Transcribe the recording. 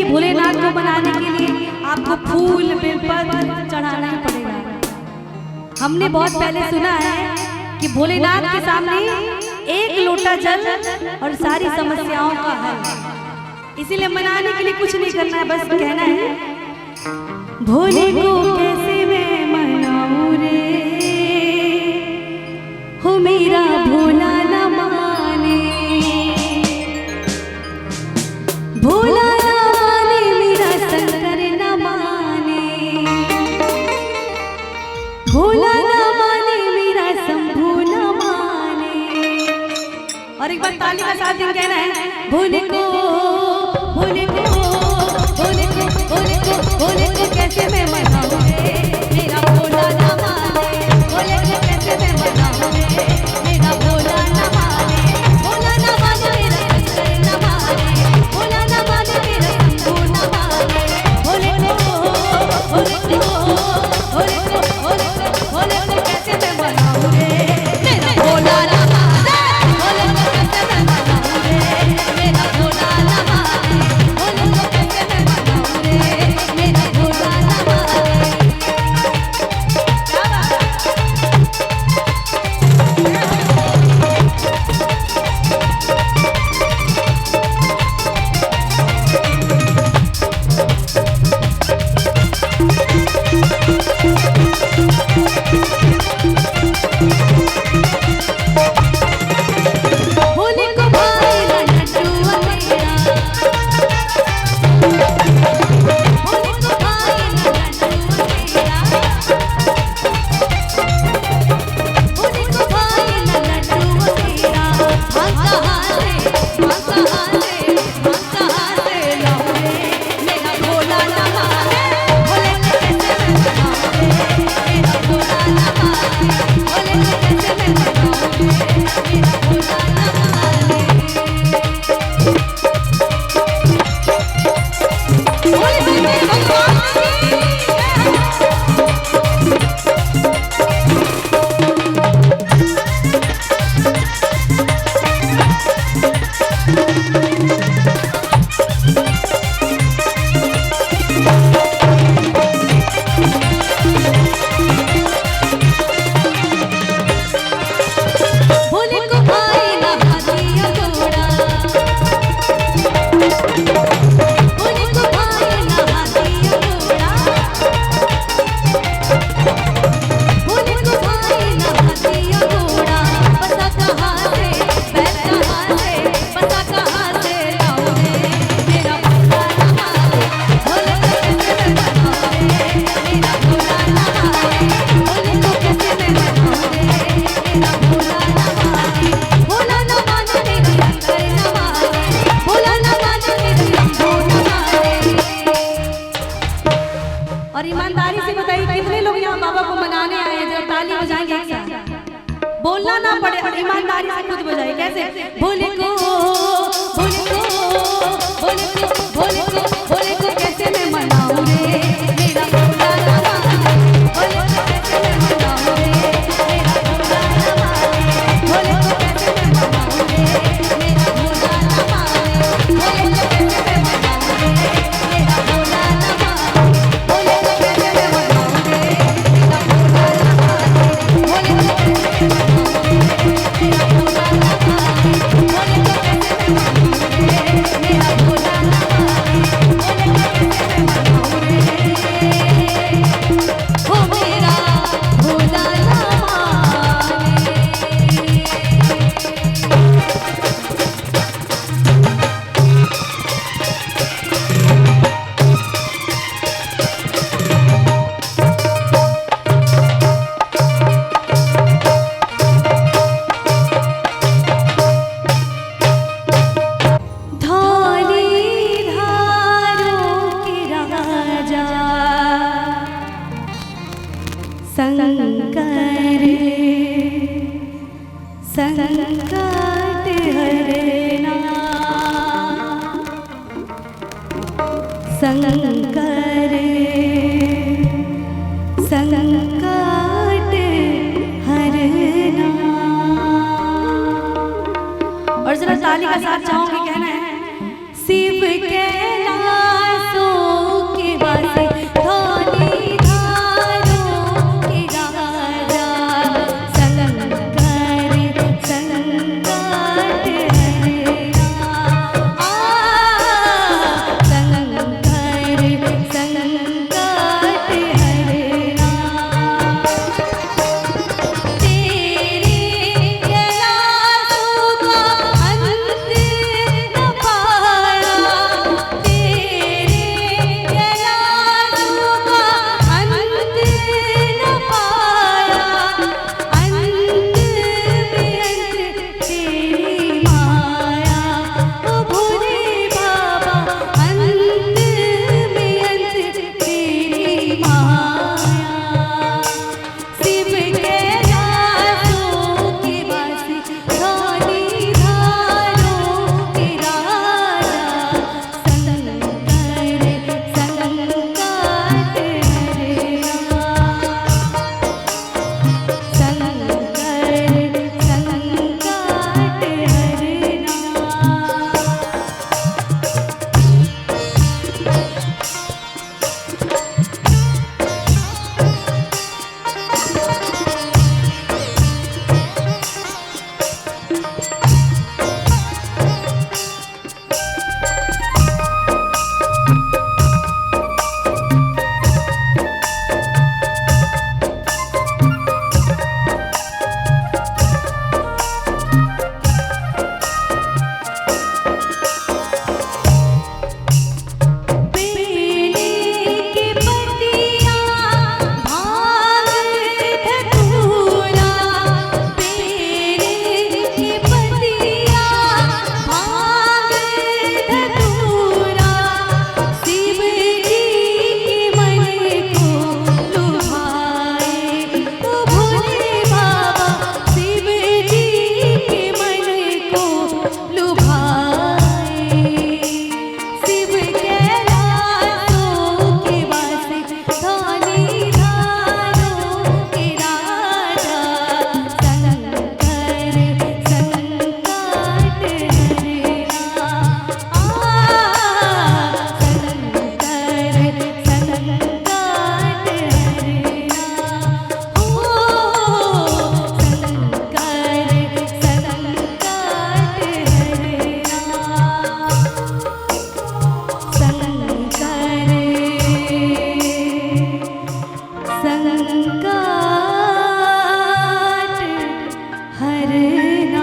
कि भोलेनाथ को बनाने के लिए आपको फूल बेलपत्र चढ़ाना ही पड़ेगा। हमने बहुत पहले सुना है कि भोलेनाथ के सामने एक लोटा जल और सारी समस्याओं का हल। इसीलिए मनाने के लिए कुछ नहीं करना है, बस कहना है भोले को कैसे मैं मनाऊं रे, हो मेरा भोला न माने, भोला न माने मेरा शंकर न माने, भोला न माने मेरा शंभू न माने। और एक बार ताली का साथ दिन कहना है भोले को, भोले को, भोले को, भोले को, भोले को कैसे मैं मनाऊं रे, मेरा भोला न माने, भोले को कैसे मैं मनाऊं रे, मेरा भोला न माने, भोला न माने मेरा शंकर न माने, भोला न माने मेरा शंभू न माने, भोले को, भोले को, भोले को, भोले को, भोले को कैसे मैं मनाऊं रे, मेरा भोला न माने, भोले को कैसे मैं मनाऊं रे, मेरा भोला न माने, भोले को कैसे मैं मनाऊं रे, मेरा भोला न माने। क्या बात है? भोले को भाई ना लड्डू मेरा, भोले को भाई ना लड्डू मेरा, भोले को भाई ना लड्डू मेरा, भांग कहाँ से लाऊं रे, मेरा भोला न माने, भोले को कैसे मैं मनाऊं रे, मेरा भोला न माने, भोले को कैसे मैं मनाऊं रे, मेरा भोला न माने। भोले शंकर भगवान की भोले को भाई ना हाथी घोड़ा, भोले को भाई ना हाथी घोड़ा, भोले को भाई ना हाथी घोड़ा, बसा कहाँ से बैल कहाँ से, बसा कहाँ से लाऊं रे, मेरा भोला न माने, भोले को कैसे मैं मनाऊं रे, मेरा भोला न माने, भोले को कैसे मैं मनाऊं रे, मेरा भोला न माने, भोला न माने मेरा शंकर न माने, भोला न माने मेरा शंभू न माने। और ईमानदारी से बताइए कितने लोग यहाँ बाबा को मनाने आए हैं, जब ताली बजाएंगे एक साथ, बोलना ना पड़े, और ईमानदारी से खुद बजाइए। कैसे? भोले को, भोले को, भोले को, भोले को, भोले को कैसे मैं मनाऊं रे, मेरा भोला न माने, भोले को कैसे मैं मनाऊं रे, मेरा भोला न माने, भोले को कैसे मैं मनाऊं रे, मेरा भोला न माने, भोले को कैसे मैं मनाऊं रे, मेरा भोला न माने, भोले को कैसे मैं मनाऊं रे, मेरा भोला न माने, भोले को कैसे मैं मनाऊं रे, मेरा भोला न माने, भोले को कैसे मैं मनाऊं रे, मेरा भोला न माने, भोले को कैसे मैं मनाऊं रे, हो मेरा भोला न माने। धौली धारों के राजा शंकर, संकट हरना, शंकर संकट हरना। और जरा ताली का साथ चाहूंगी, कहना है शिव कैलाश भरना